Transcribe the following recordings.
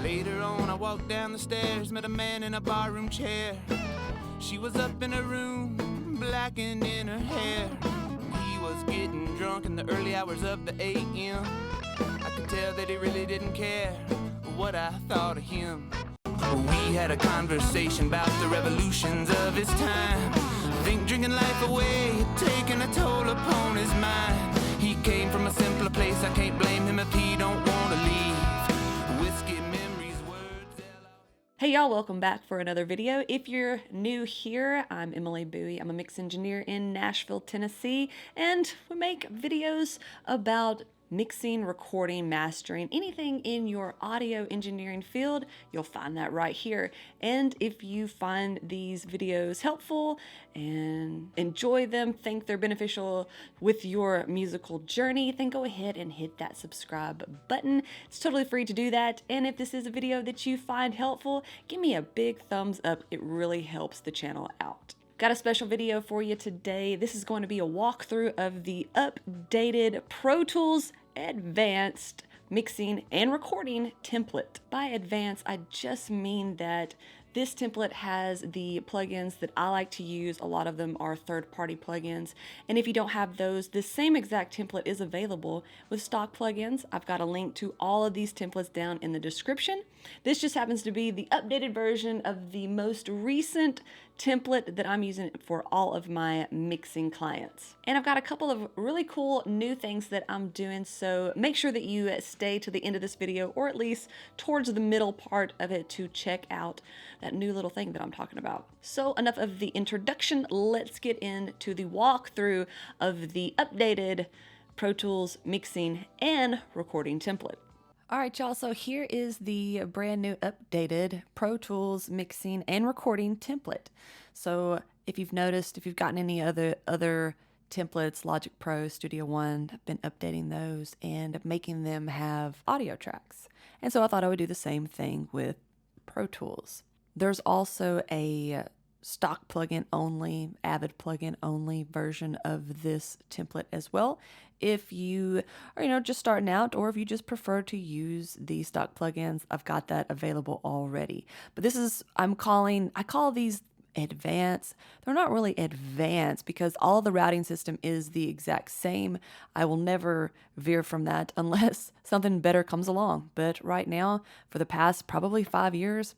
Later on, I walked down the stairs, met a man in a barroom chair. She was up in her room, blackened in her hair. He was getting drunk in the early hours of the AM. I could tell that he really didn't care what I thought of him. We had a conversation about the revolutions of his time. Think drinking life away had taken a toll upon his mind. He came from a simpler place, I can't blame him if he don't want to leave. Whiskey memories, words. Hey y'all, welcome back for another video. If you're new here, I'm Emily Bowie. I'm a mix engineer in Nashville, Tennessee, and we make videos about mixing, recording, mastering, anything in your audio engineering field, you'll find that right here. And if you find these videos helpful and enjoy them, think they're beneficial with your musical journey, then go ahead and hit that subscribe button. It's totally free to do that. And if this is a video that you find helpful, give me a big thumbs up. It really helps the channel out. Got a special video for you today. This is going to be a walkthrough of the updated Pro Tools Advanced Mixing and Recording template. By advanced, I just mean that this template has the plugins that I like to use. A lot of them are third-party plugins. And if you don't have those, the same exact template is available with stock plugins. I've got a link to all of these templates down in the description. This just happens to be the updated version of the most recent template that I'm using for all of my mixing clients. And I've got a couple of really cool new things that I'm doing, so make sure that you stay to the end of this video, or at least towards the middle part of it, to check out that new little thing that I'm talking about. So enough of the introduction, let's get into the walkthrough of the updated Pro Tools mixing and recording template. All right, y'all, so here is the brand new updated Pro Tools mixing and recording template. So if you've noticed, if you've gotten any other templates, Logic Pro, Studio One, I've been updating those and making them have audio tracks. And so I thought I would do the same thing with Pro Tools. There's also a stock plugin only, Avid plugin only version of this template as well. If you are, just starting out, or if you just prefer to use the stock plugins, I've got that available already. But this is, I call these advanced. They're not really advanced because all the routing system is the exact same. I will never veer from that unless something better comes along. But right now, for the past probably 5 years,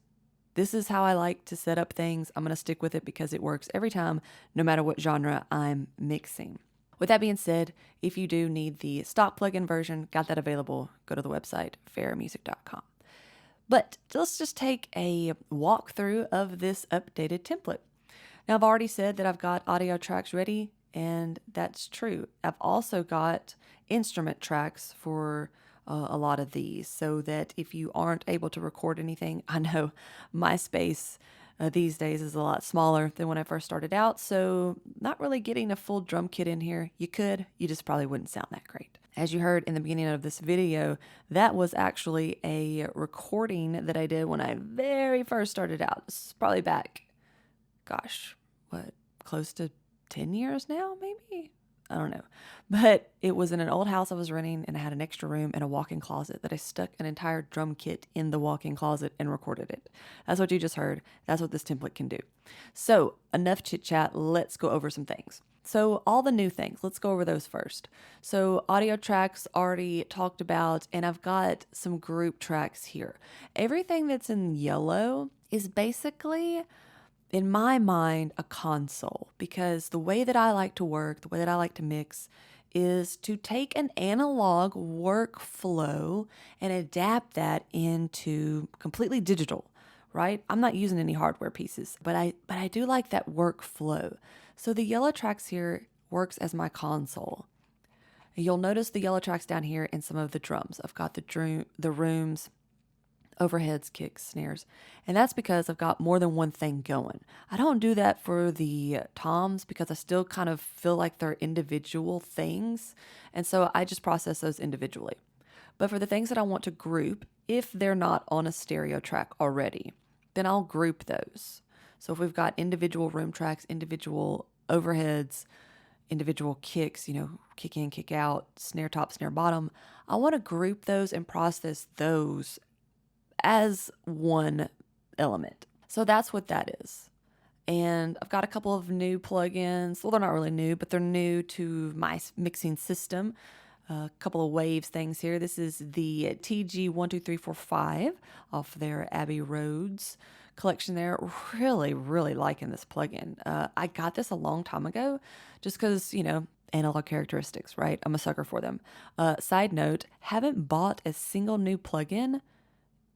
this is how I like to set up things. I'm going to stick with it because it works every time, no matter what genre I'm mixing. With that being said, if you do need the stock plugin version, got that available, go to the website, fairmusic.com. But let's just take a walkthrough of this updated template. Now, I've already said that I've got audio tracks ready, and that's true. I've also got instrument tracks for a lot of these, so that if you aren't able to record anything, I know my space these days is a lot smaller than when I first started out, so not really getting a full drum kit in here. You could, you just probably wouldn't sound that great. As you heard in the beginning of this video, that was actually a recording that I did when I very first started out. This is probably back, close to 10 years now, maybe? I don't know. But it was in an old house I was renting, and I had an extra room and a walk-in closet that I stuck an entire drum kit in the walk-in closet and recorded it. That's what you just heard. That's what this template can do. So enough chit-chat. Let's go over some things. So all the new things, let's go over those first. So audio tracks already talked about, and I've got some group tracks here. Everything that's in yellow is basically, in my mind, a console, because the way that I like to work, the way that I like to mix, is to take an analog workflow and adapt that into completely digital, right? I'm not using any hardware pieces, but I do like that workflow. So the yellow tracks here works as my console. You'll notice the yellow tracks down here in some of the drums. I've got the rooms, overheads, kicks, snares, and that's because I've got more than one thing going. I don't do that for the toms because I still kind of feel like they're individual things, and so I just process those individually. But for the things that I want to group, if they're not on a stereo track already, then I'll group those. So if we've got individual room tracks, individual overheads, individual kicks, kick in, kick out, snare top, snare bottom, I want to group those and process those as one element. So that's what that is. And I've got a couple of new plugins. Well, they're not really new, but they're new to my mixing system. A couple of waves things here. This is the TG12345 off their Abbey Roads collection there. Really, really liking this plugin. I got this a long time ago just because, analog characteristics, right? I'm a sucker for them. Side note, haven't bought a single new plugin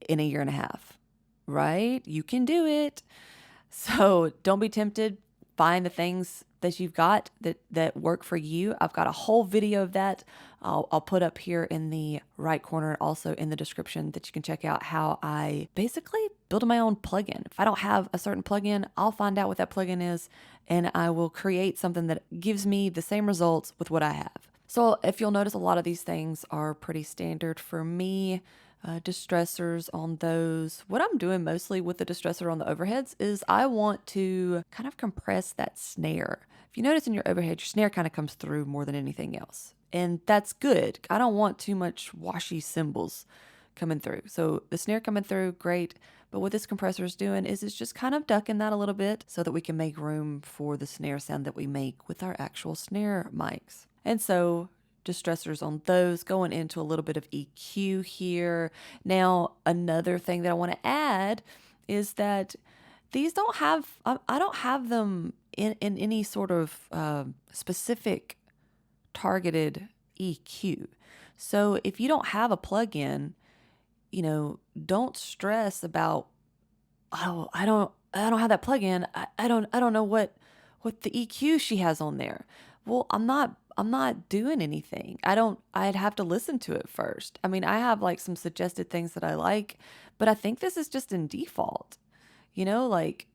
in a year and a half, right? You can do it. So don't be tempted. Find the things that you've got that work for you. I've got a whole video of that. I'll put up here in the right corner, also in the description, that you can check out how I basically build my own plugin. If I don't have a certain plugin, I'll find out what that plugin is, and I will create something that gives me the same results with what I have. So if you'll notice, a lot of these things are pretty standard for me. Distressors on those. What I'm doing mostly with the distressor on the overheads is I want to kind of compress that snare. If you notice in your overhead, your snare kind of comes through more than anything else. And that's good. I don't want too much washy cymbals coming through. So the snare coming through, great. But what this compressor is doing is it's just kind of ducking that a little bit so that we can make room for the snare sound that we make with our actual snare mics. And so distressors on those, going into a little bit of EQ here. Now, another thing that I want to add is that these don't have, I don't have them in any sort of specific targeted EQ. So if you don't have a plugin, don't stress about, oh, I don't have that plugin. I don't know what the EQ she has on there. Well, I'm not doing anything. I'd have to listen to it first. I mean, I have like some suggested things that I like, but I think this is just in default. Like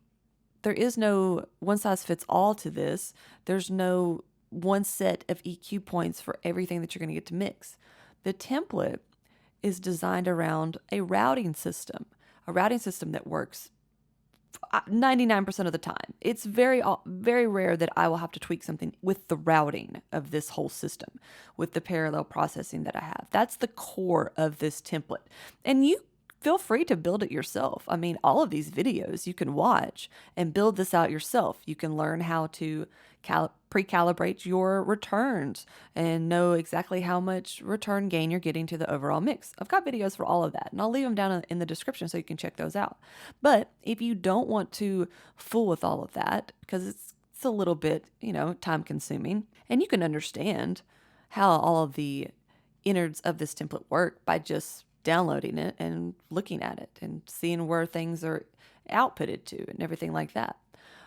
there is no one size fits all to this. There's no one set of EQ points for everything that you're going to get to mix. The template is designed around a routing system that works 99% of the time. It's very, very rare that I will have to tweak something with the routing of this whole system, with the parallel processing that I have. That's the core of this template. And you feel free to build it yourself. I mean, all of these videos you can watch and build this out yourself. You can learn how to pre-calibrate your returns and know exactly how much return gain you're getting to the overall mix. I've got videos for all of that, and I'll leave them down in the description so you can check those out. But if you don't want to fool with all of that, because it's a little bit, time consuming, and you can understand how all of the innards of this template work by just downloading it and looking at it and seeing where things are outputted to and everything like that.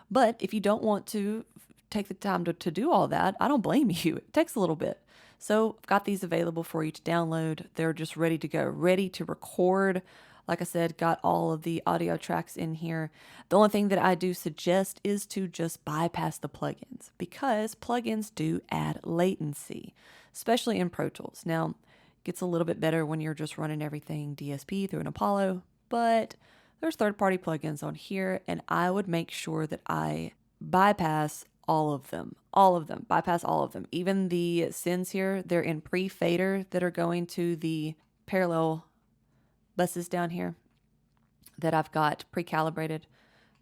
But if you don't want to take the time to do all that, I don't blame you. It takes a little bit. So I've got these available for you to download. They're just ready to go, ready to record. Like I said, got all of the audio tracks in here. The only thing that I do suggest is to just bypass the plugins, because plugins do add latency, especially in Pro Tools. Now, it gets a little bit better when you're just running everything DSP through an Apollo, but there's third-party plugins on here, and I would make sure that I bypass all of them, bypass all of them. Even the sends here, they're in pre-fader that are going to the parallel buses down here that I've got pre-calibrated.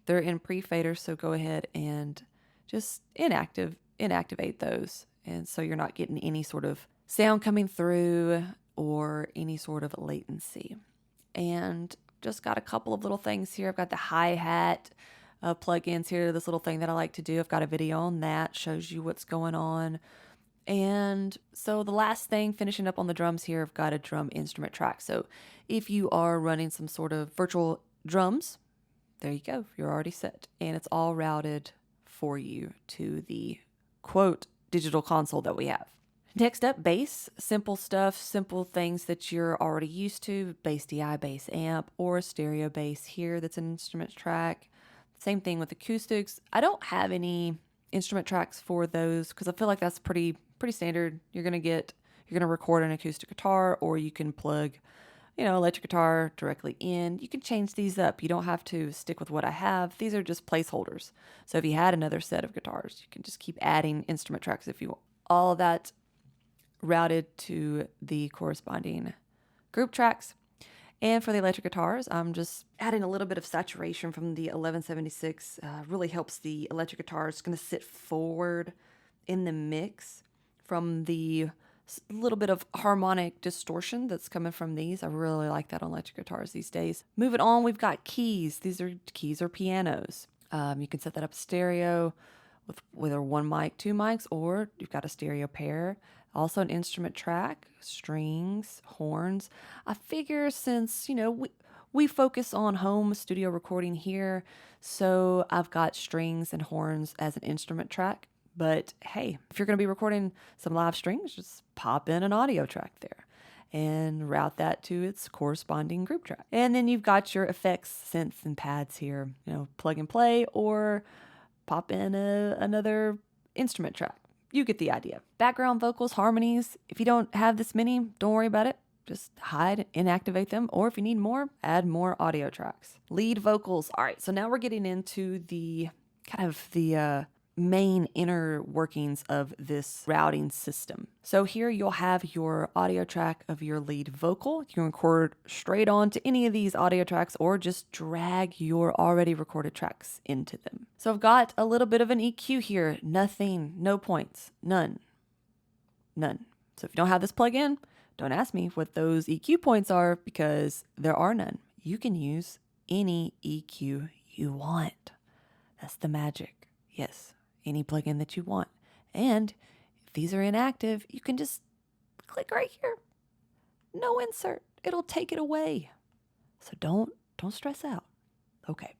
They're in pre-fader, so go ahead and just inactivate those. And so you're not getting any sort of sound coming through or any sort of latency. And just got a couple of little things here. I've got the hi-hat plugins here, this little thing that I like to do. I've got a video on that, shows you what's going on. And so the last thing, finishing up on the drums here, I've got a drum instrument track. So if you are running some sort of virtual drums, there you go, you're already set. And it's all routed for you to the quote digital console that we have. Next up, bass. Simple stuff, simple things that you're already used to. Bass DI, bass amp, or a stereo bass here that's an instrument track. Same thing with acoustics. I don't have any instrument tracks for those because I feel like that's pretty standard. You're gonna record an acoustic guitar, or you can plug, electric guitar directly in. You can change these up. You don't have to stick with what I have. These are just placeholders. So if you had another set of guitars, you can just keep adding instrument tracks if you want. All of that routed to the corresponding group tracks. And for the electric guitars, I'm just adding a little bit of saturation from the 1176. Really helps the electric guitar. It's going to sit forward in the mix from the little bit of harmonic distortion that's coming from these. I really like that on electric guitars these days. Moving on, we've got keys. These are keys or pianos. You can set that up stereo with whether one mic, two mics, or you've got a stereo pair. Also an instrument track, strings, horns. I figure since, we focus on home studio recording here, so I've got strings and horns as an instrument track. But hey, if you're going to be recording some live strings, just pop in an audio track there and route that to its corresponding group track. And then you've got your effects, synths, and pads here, plug and play or pop in another instrument track. You get the idea. Background vocals, harmonies. If you don't have this many, don't worry about it. Just hide, inactivate them. Or if you need more, add more audio tracks. Lead vocals. All right, so now we're getting into the kind of the main inner workings of this routing system. So here you'll have your audio track of your lead vocal. You can record straight on to any of these audio tracks or just drag your already recorded tracks into them. So I've got a little bit of an EQ here. Nothing, no points, none. So if you don't have this plug in, don't ask me what those EQ points are because there are none. You can use any EQ you want. That's the magic. Yes, any plugin that you want. And if these are inactive, you can just click right here. No insert. It'll take it away. So don't stress out. Okay.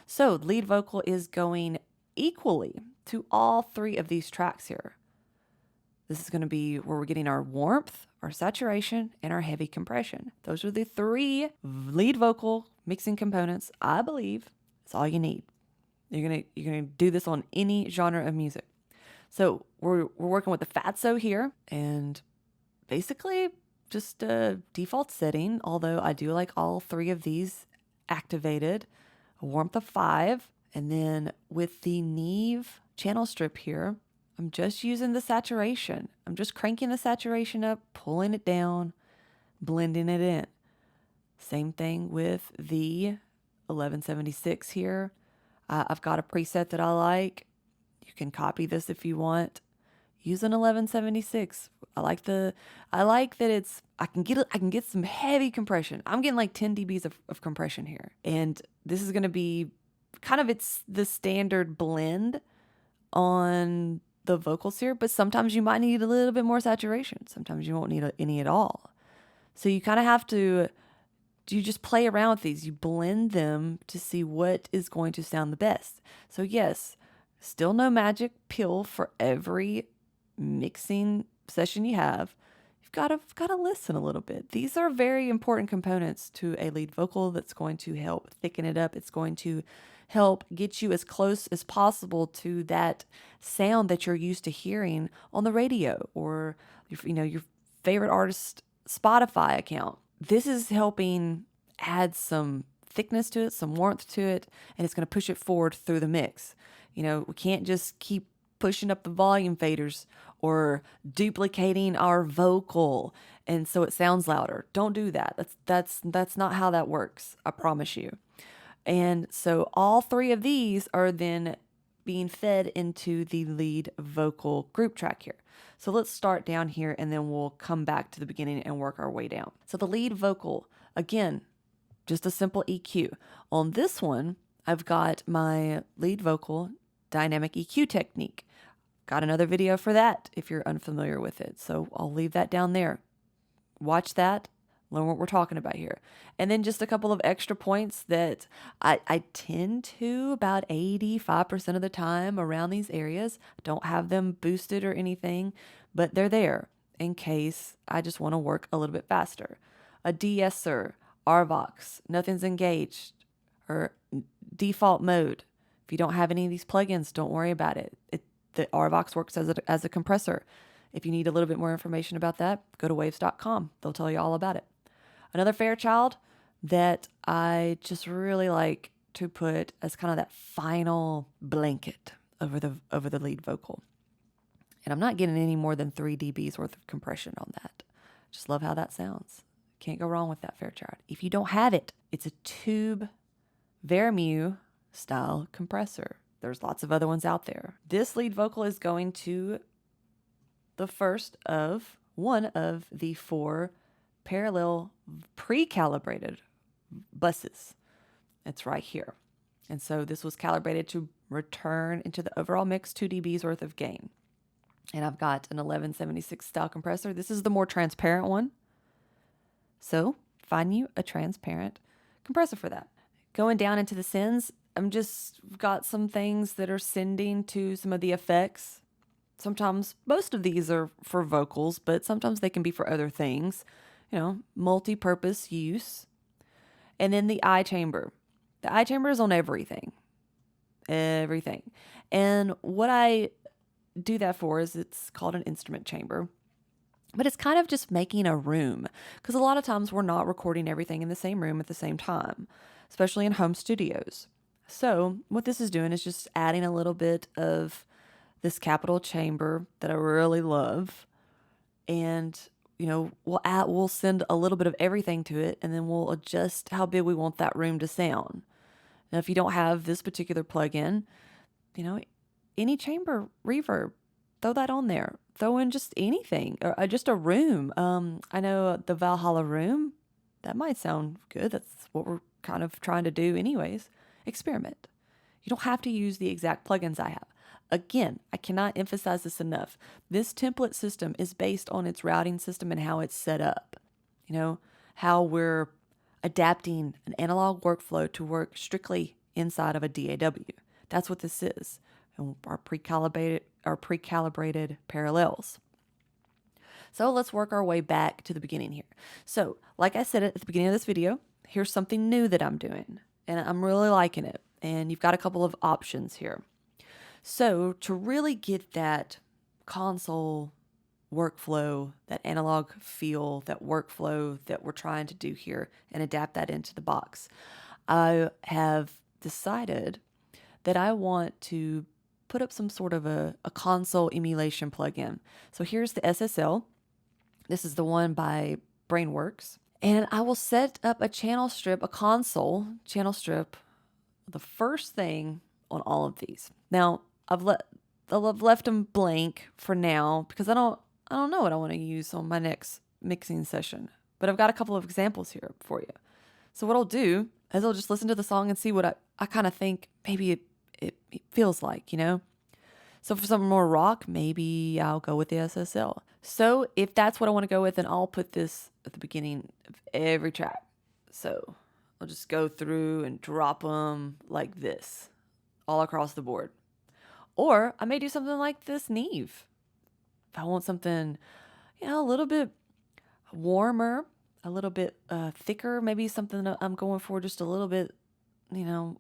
So lead vocal is going equally to all three of these tracks here. This is going to be where we're getting our warmth, our saturation, and our heavy compression. Those are the three lead vocal mixing components. I believe that's all you need. You're gonna do this on any genre of music. So we're working with the fatso here, and basically just a default setting. Although I do like all three of these activated. A warmth of 5, and then with the Neve channel strip here, I'm just using the saturation. I'm just cranking the saturation up, pulling it down, blending it in. Same thing with the 1176 here. I've got a preset that I like. You can copy this if you want. Use an 1176. I like that I can get some heavy compression. I'm getting like 10 dBs of compression here. And this is going to be it's the standard blend on the vocals here, but sometimes you might need a little bit more saturation. Sometimes you won't need any at all. So you kind of have to just play around with these. You blend them to see what is going to sound the best. So yes, still no magic pill for every mixing session you have. You've got to listen a little bit. These are very important components to a lead vocal that's going to help thicken it up. It's going to help get you as close as possible to that sound that you're used to hearing on the radio or your favorite artist Spotify account. This is helping add some thickness to it, some warmth to it, and it's going to push it forward through the mix. We can't just keep pushing up the volume faders or duplicating our vocal and so it sounds louder. Don't do that. That's not how that works. I promise you. And so all three of these are then being fed into the lead vocal group track here. So let's start down here and then we'll come back to the beginning and work our way down. So the lead vocal, again, just a simple EQ. On this one, I've got my lead vocal dynamic EQ technique. Got another video for that if you're unfamiliar with it. So I'll leave that down there. Watch that. Learn what we're talking about here. And then just a couple of extra points that I tend to about 85% of the time around these areas. Don't have them boosted or anything, but they're there in case I just want to work a little bit faster. A de-esser, RVox, nothing's engaged, or default mode. If you don't have any of these plugins, don't worry about it. The RVox works as a compressor. If you need a little bit more information about that, go to waves.com. They'll tell you all about it. Another Fairchild that I just really like to put as kind of that final blanket over the lead vocal. And I'm not getting any more than 3 dBs worth of compression on that. Just love how that sounds. Can't go wrong with that, Fairchild. If you don't have it, it's a tube Vermu style compressor. There's lots of other ones out there. This lead vocal is going to the first of one of the 4 parallel pre-calibrated buses. It's right here. And so this was calibrated to return into the overall mix 2 dBs worth of gain. And I've got an 1176 style compressor. This is the more transparent one. So find you a transparent compressor for that. Going down into the sends, I'm just got some things that are sending to some of the effects. Sometimes, most of these are for vocals, but sometimes they can be for other things, multi-purpose use. And then the eye chamber. The eye chamber is on everything. And what I do that for is it's called an instrument chamber. But it's kind of just making a room, because a lot of times we're not recording everything in the same room at the same time, especially in home studios. So what this is doing is just adding a little bit of this chamber that I really love. And, we'll send a little bit of everything to it, and then we'll adjust how big we want that room to sound. Now, if you don't have this particular plugin, any chamber reverb, throw that on there. Throw in just anything, or just a room. I know the Valhalla room, that might sound good. That's what we're kind of trying to do anyways. Experiment. You don't have to use the exact plugins I have. Again, I cannot emphasize this enough. This template system is based on its routing system and how it's set up. How we're adapting an analog workflow to work strictly inside of a DAW. That's what this is. And our pre-calibrated parallels. So let's work our way back to the beginning here. So, like I said at the beginning of this video, here's something new that I'm doing, and I'm really liking it. And you've got a couple of options here. So to really get that console workflow, that analog feel, that workflow that we're trying to do here and adapt that into the box, I have decided that I want to put up some sort of a console emulation plugin. So here's the SSL. This is the one by Brainworks. And I will set up a console channel strip, the first thing on all of these. Now, I've left them blank for now because I don't know what I want to use on my next mixing session. But I've got a couple of examples here for you. So what I'll do is I'll just listen to the song and see what I kind of think maybe it feels like, So for some more rock, maybe I'll go with the SSL. So if that's what I want to go with, then I'll put this at the beginning of every track. So I'll just go through and drop them like this all across the board. Or I may do something like this Neve. If I want something, a little bit warmer, a little bit thicker, maybe something that I'm going for just a little bit,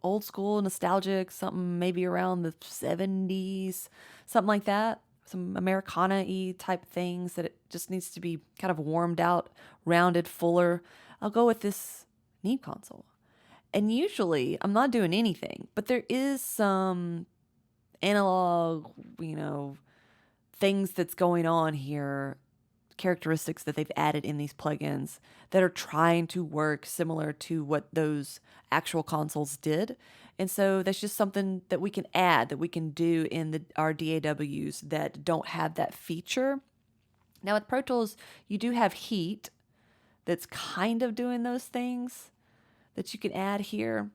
old school, nostalgic, something maybe around the 70s, something like that. Some Americana-y type things that it just needs to be kind of warmed out, rounded, fuller. I'll go with this Neve console. And usually I'm not doing anything, but there is some analog, things that's going on here, characteristics that they've added in these plugins that are trying to work similar to what those actual consoles did. And so that's just something that we can add, that we can do in our DAWs that don't have that feature. Now with Pro Tools, you do have Heat that's kind of doing those things that you can add here.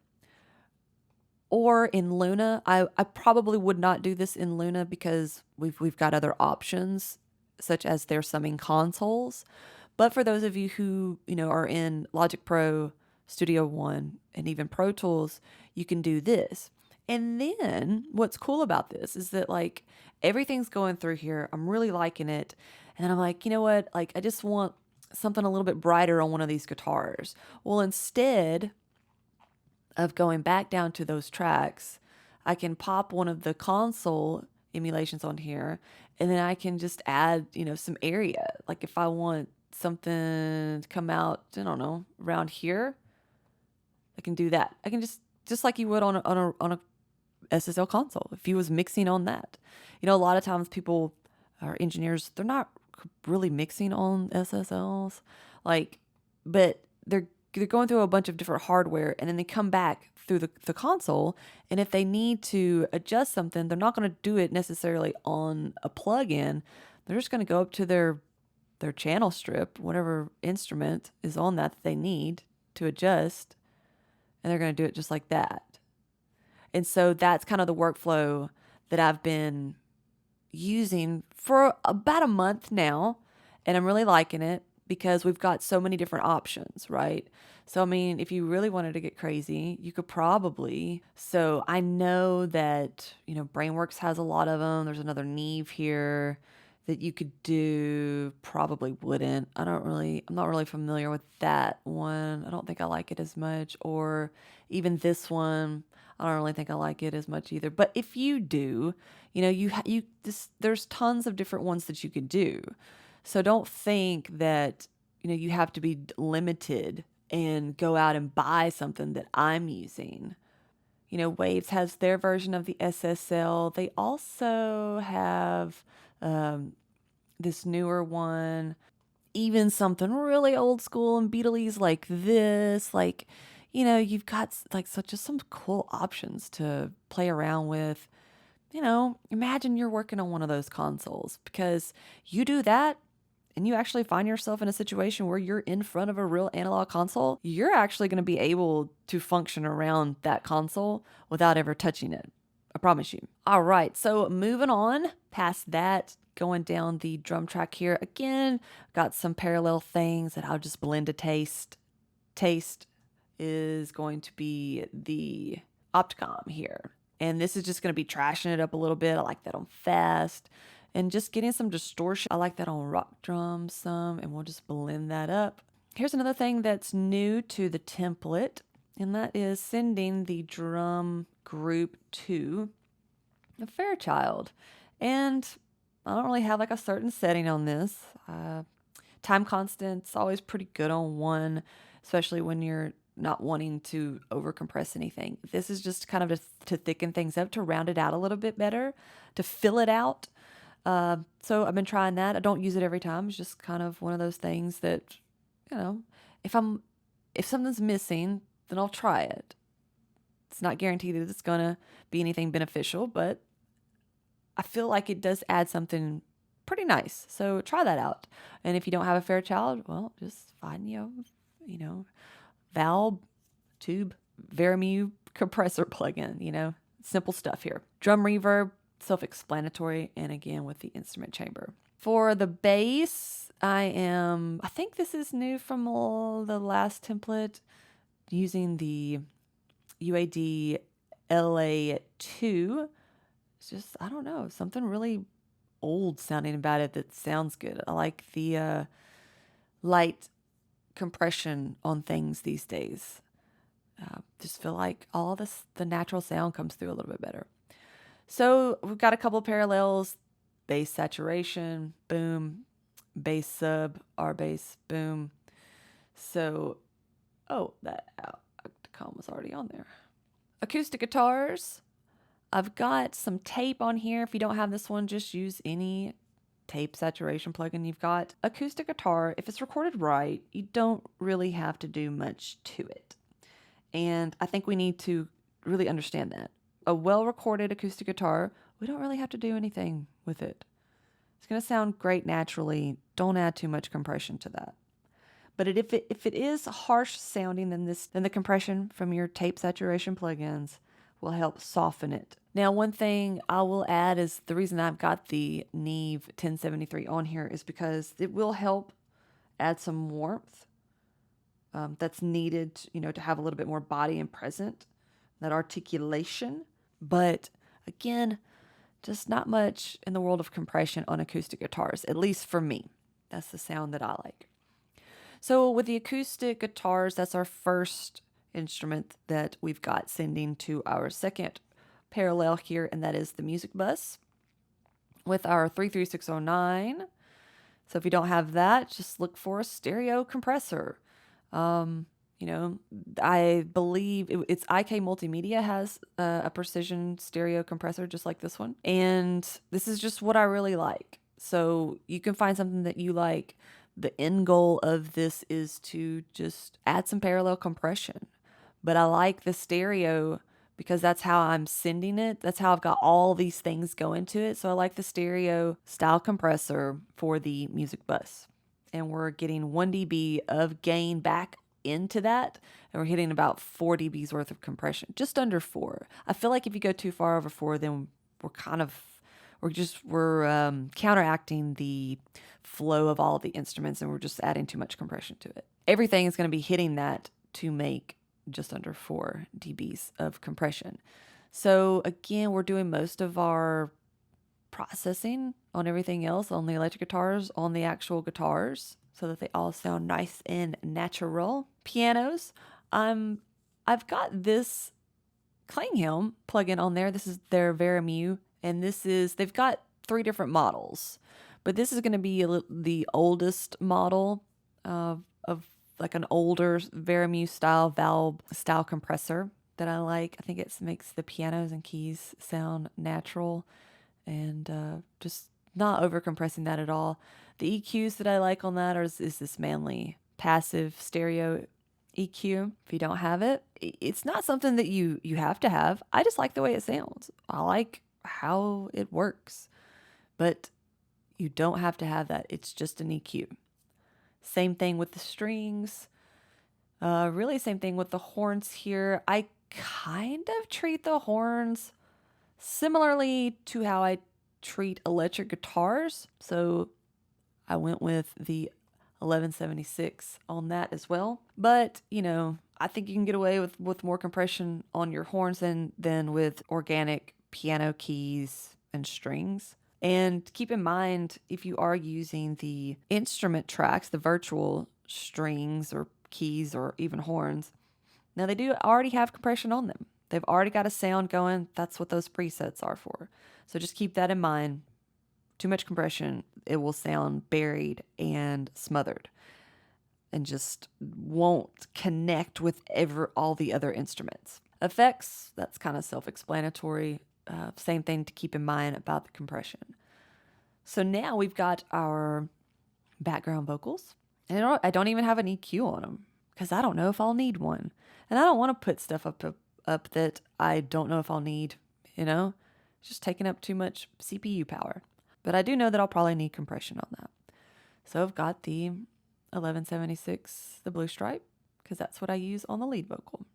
Or in Luna, I probably would not do this in Luna because we've got other options, such as their summing consoles. But for those of you who, are in Logic Pro, Studio One, and even Pro Tools, you can do this. And then what's cool about this is that everything's going through here. I'm really liking it. And then I'm like, you know what? I just want something a little bit brighter on one of these guitars. Well, instead of going back down to those tracks, I can pop one of the console emulations on here, and then I can just add, some area. Like if I want something to come out, I don't know, around here, I can do that. I can just like you would on a SSL console if you was mixing on that. A lot of times people are engineers, they're not really mixing on SSLs. but they're going through a bunch of different hardware, and then they come back through the console, and if they need to adjust something, they're not going to do it necessarily on a plug-in. They're just going to go up to their channel strip, whatever instrument is on that they need to adjust, and they're going to do it just like that. And so that's kind of the workflow that I've been using for about a month now, and I'm really liking it because we've got so many different options, right? So, I mean, if you really wanted to get crazy, you could probably. So, I know that, Brainworks has a lot of them. There's another Neve here that you could do. Probably wouldn't. I'm not really familiar with that one. I don't think I like it as much. Or even this one, I don't really think I like it as much either. But if you do, there's tons of different ones that you could do. So don't think that, you have to be limited and go out and buy something that I'm using. Waves has their version of the SSL. They also have this newer one, even something really old school and Beatles like this. Like, you've got just some cool options to play around with. Imagine you're working on one of those consoles, because you do that and you actually find yourself in a situation where you're in front of a real analog console, you're actually going to be able to function around that console without ever touching it. I promise you. All right, so moving on past that, going down the drum track here. Again, got some parallel things that I'll just blend to taste. Taste is going to be the Opticom here. And this is just going to be trashing it up a little bit. I like that on fast. And just getting some distortion. I like that on rock drums some. And we'll just blend that up. Here's another thing that's new to the template. And that is sending the drum group to a Fairchild. And I don't really have a certain setting on this. Time constant's always pretty good on one, especially when you're not wanting to overcompress anything. This is just kind of to thicken things up, to round it out a little bit better, to fill it out. So I've been trying that. I don't use it every time. It's just kind of one of those things that, if something's missing, then I'll try it. It's not guaranteed that it's going to be anything beneficial, but I feel like it does add something pretty nice. So try that out. And if you don't have a Fairchild, well, just find, valve, tube, Verimu compressor plugin, simple stuff here. Drum reverb, self-explanatory, and again with the instrument chamber. For the bass, I think this is new from the last template, using the UAD LA2. It's just, I don't know, something really old sounding about it that sounds good. I like the light compression on things these days. Just feel like all this, the natural sound comes through a little bit better. So we've got a couple parallels: bass saturation, boom; bass sub, R bass, boom. So, that Octacom was already on there. Acoustic guitars. I've got some tape on here. If you don't have this one, just use any tape saturation plugin you've got. Acoustic guitar, if it's recorded right, you don't really have to do much to it. And I think we need to really understand that. A well-recorded acoustic guitar, we don't really have to do anything with it. It's going to sound great naturally. Don't add too much compression to that. But if it is harsh sounding, then the compression from your tape saturation plugins will help soften it. Now, one thing I will add is the reason I've got the Neve 1073 on here is because it will help add some warmth that's needed, to have a little bit more body and present, that articulation. But again, just not much in the world of compression on acoustic guitars, at least for me. That's the sound that I like. So with the acoustic guitars, that's our first instrument that we've got sending to our second parallel here, and that is the music bus with our 33609. So if you don't have that, just look for a stereo compressor. I believe it's IK Multimedia has a precision stereo compressor just like this one. And this is just what I really like. So you can find something that you like the end goal of this is to just add some parallel compression. But I like the stereo because that's how I'm sending it. That's how I've got all these things going to it. So I like the stereo style compressor for the music bus. And we're getting 1 dB of gain back into that. And we're hitting about 4 dBs worth of compression, just under 4. I feel like if you go too far over 4, then we're counteracting the flow of all of the instruments, and we're just adding too much compression to it. Everything is going to be hitting that to make just under 4 dBs of compression. So again, we're doing most of our processing on everything else, on the electric guitars, on the actual guitars, so that they all sound nice and natural. Pianos, I've got this Klanghelm plugin on there. This is their Veramu, and they've got 3 different models, but this is going to be the oldest model of like an older Veramu style valve style compressor that I like. I think it makes the pianos and keys sound natural and just not over compressing that at all. The EQs that I like on that is this Manley passive stereo EQ. If you don't have it, it's not something that you have to have. I just like the way it sounds. I like how it works, but you don't have to have that. It's just an EQ. Same thing with the strings. Really same thing with the horns here. I kind of treat the horns similarly to how I treat electric guitars. So I went with the 1176 on that as well. But, I think you can get away with more compression on your horns than with organic piano keys and strings. And keep in mind, if you are using the instrument tracks, the virtual strings or keys or even horns, now they do already have compression on them. They've already got a sound going. That's what those presets are for. So just keep that in mind. Too much compression, it will sound buried and smothered and just won't connect with all the other instruments. Effects, that's kind of self-explanatory. Same thing to keep in mind about the compression. So now we've got our background vocals, and I don't even have an EQ on them because I don't know if I'll need one. And I don't want to put stuff up that I don't know if I'll need, It's just taking up too much CPU power. But I do know that I'll probably need compression on that. So I've got the 1176, the blue stripe, because that's what I use on the lead vocal.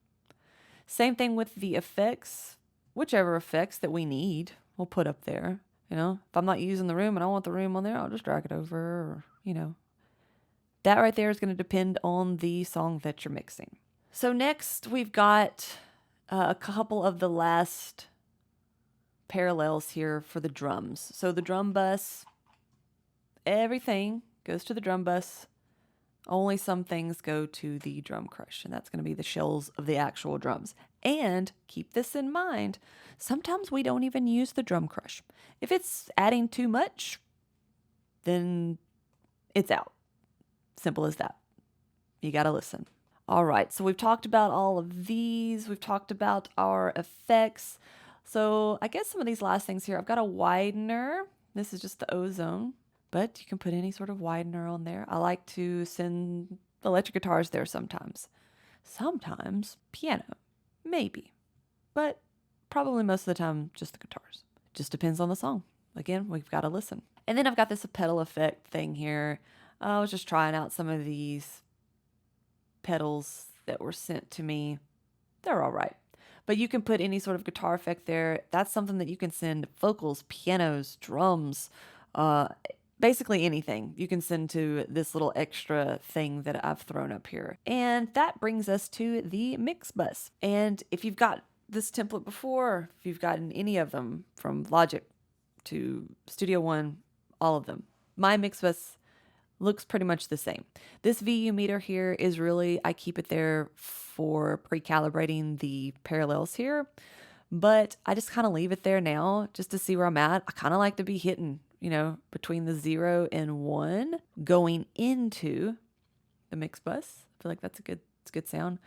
Same thing with the effects. Whichever effects that we need, we'll put up there. If I'm not using the room and I want the room on there, I'll just drag it over, or, That right there is going to depend on the song that you're mixing. So next, we've got a couple of the last parallels here for the drums. So the drum bus, everything goes to the drum bus. Only some things go to the drum crush, and that's going to be the shells of the actual drums. And keep this in mind, sometimes we don't even use the drum crush. If it's adding too much, then it's out. Simple as that. You got to listen. All right, so we've talked about all of these. We've talked about our effects. So I guess some of these last things here, I've got a widener. This is just the ozone, but you can put any sort of widener on there. I like to send electric guitars there sometimes. Sometimes piano, maybe, but probably most of the time just the guitars. Just depends on the song. Again, we've got to listen. And then I've got this pedal effect thing here. I was just trying out some of these pedals that were sent to me. They're all right. But you can put any sort of guitar effect there. That's something that you can send vocals, pianos, drums, basically anything you can send to this little extra thing that I've thrown up here. And that brings us to the mix bus. And if you've got this template before, if you've gotten any of them from Logic to Studio One, all of them, my mix bus looks pretty much the same. This VU meter here is really, I keep it there for pre-calibrating the parallels here, but I just kind of leave it there now just to see where I'm at. I kind of like to be hitting, between the 0 and 1 going into the mix bus. I feel like it's a good sound.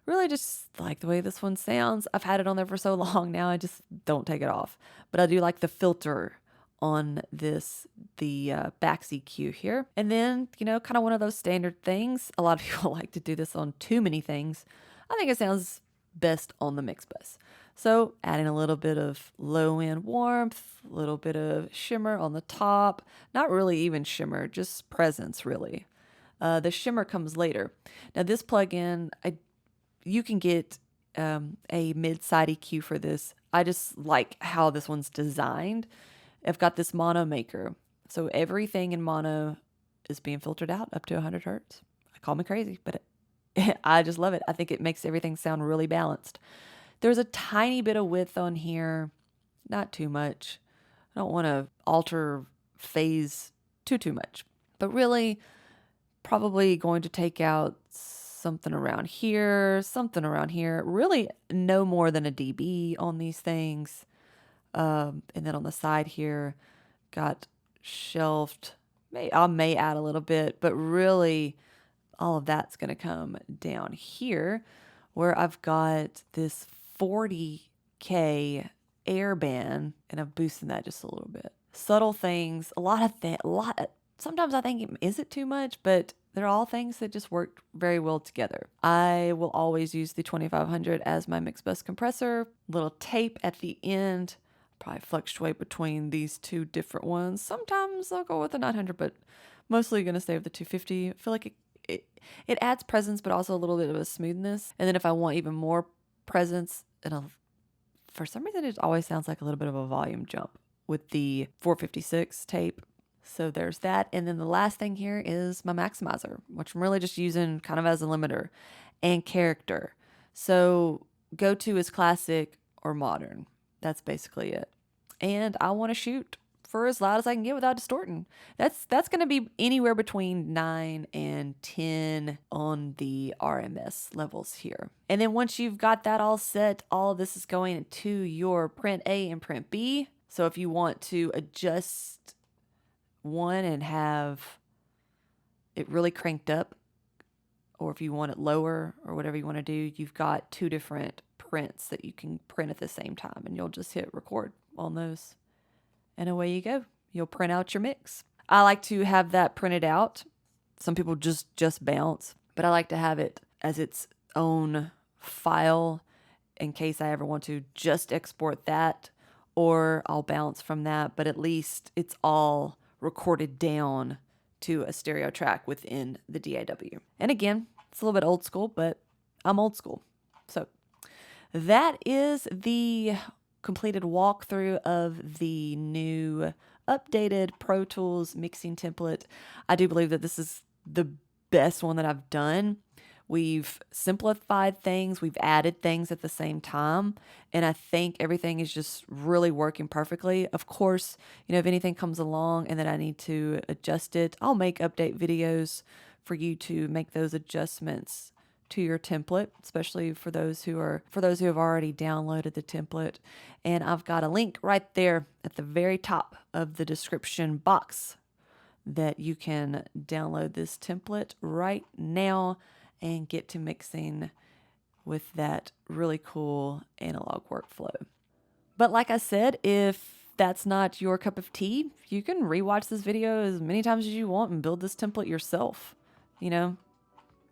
Really just like the way this one sounds. I've had it on there for so long now, I just don't take it off. But I do like the filter on the back EQ here. And then, kind of one of those standard things. A lot of people like to do this on too many things. I think it sounds best on the mix bus. So adding a little bit of low end warmth, a little bit of shimmer on the top, not really even shimmer, just presence really. The shimmer comes later. Now this plugin, you can get a mid-side EQ for this. I just like how this one's designed. I've got this mono maker. So everything in mono is being filtered out up to 100 hertz. Call me crazy, but I just love it. I think it makes everything sound really balanced. There's a tiny bit of width on here, not too much. I don't want to alter phase too much, but really probably going to take out something around here, really no more than a dB on these things. And then on the side here, got shelved. I may add a little bit, but really all of that's going to come down here where I've got this 40K air band, and I'm boosting that just a little bit. Subtle things, sometimes I think, is it too much? But they're all things that just work very well together. I will always use the 2500 as my mix bus compressor. Little tape at the end. Probably fluctuate between these two different ones. Sometimes I'll go with the 900, but mostly going to stay with the 250. I feel like it adds presence, but also a little bit of a smoothness. And then if I want even more presence, for some reason it always sounds like a little bit of a volume jump with the 456 tape. So there's that. And then the last thing here is my maximizer, which I'm really just using kind of as a limiter, and character. So go-to is classic or modern. That's basically it. And I want to shoot for as loud as I can get without distorting. That's going to be anywhere between 9 and 10 on the RMS levels here. And then once you've got that all set, all of this is going to your print A and print B. So if you want to adjust one and have it really cranked up, or if you want it lower or whatever you want to do, you've got two different prints that you can print at the same time, and you'll just hit record on those. And away you go. You'll print out your mix. I like to have that printed out. Some people just bounce, but I like to have it as its own file in case I ever want to just export that, or I'll bounce from that, but at least it's all recorded down to a stereo track within the DAW. And again, it's a little bit old school, but I'm old school. So that is the completed walkthrough of the new updated Pro Tools mixing template. I do believe that this is the best one that I've done. We've simplified things, we've added things at the same time, and I think everything is just really working perfectly. Of course, if anything comes along and that I need to adjust it, I'll make update videos for you to make those adjustments to your template, especially for those who have already downloaded the template. And I've got a link right there at the very top of the description box that you can download this template right now and get to mixing with that really cool analog workflow. But like I said, if that's not your cup of tea, you can rewatch this video as many times as you want and build this template yourself.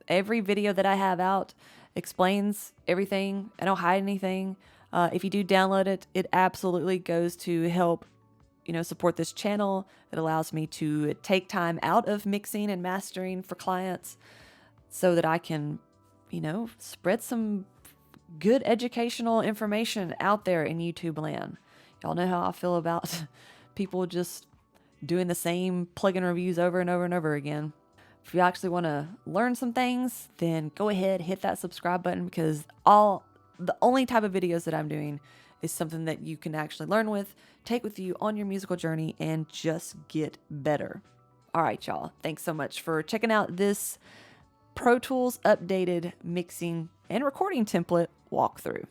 Every video that I have out explains everything. I don't hide anything. If you do download it, it absolutely goes to help, support this channel. It allows me to take time out of mixing and mastering for clients so that I can, spread some good educational information out there in YouTube land. Y'all know how I feel about people just doing the same plugin reviews over and over and over again. If you actually want to learn some things, then go ahead, hit that subscribe button, because the only type of videos that I'm doing is something that you can actually learn with, take with you on your musical journey, and just get better. All right, y'all. Thanks so much for checking out this Pro Tools updated mixing and recording template walkthrough.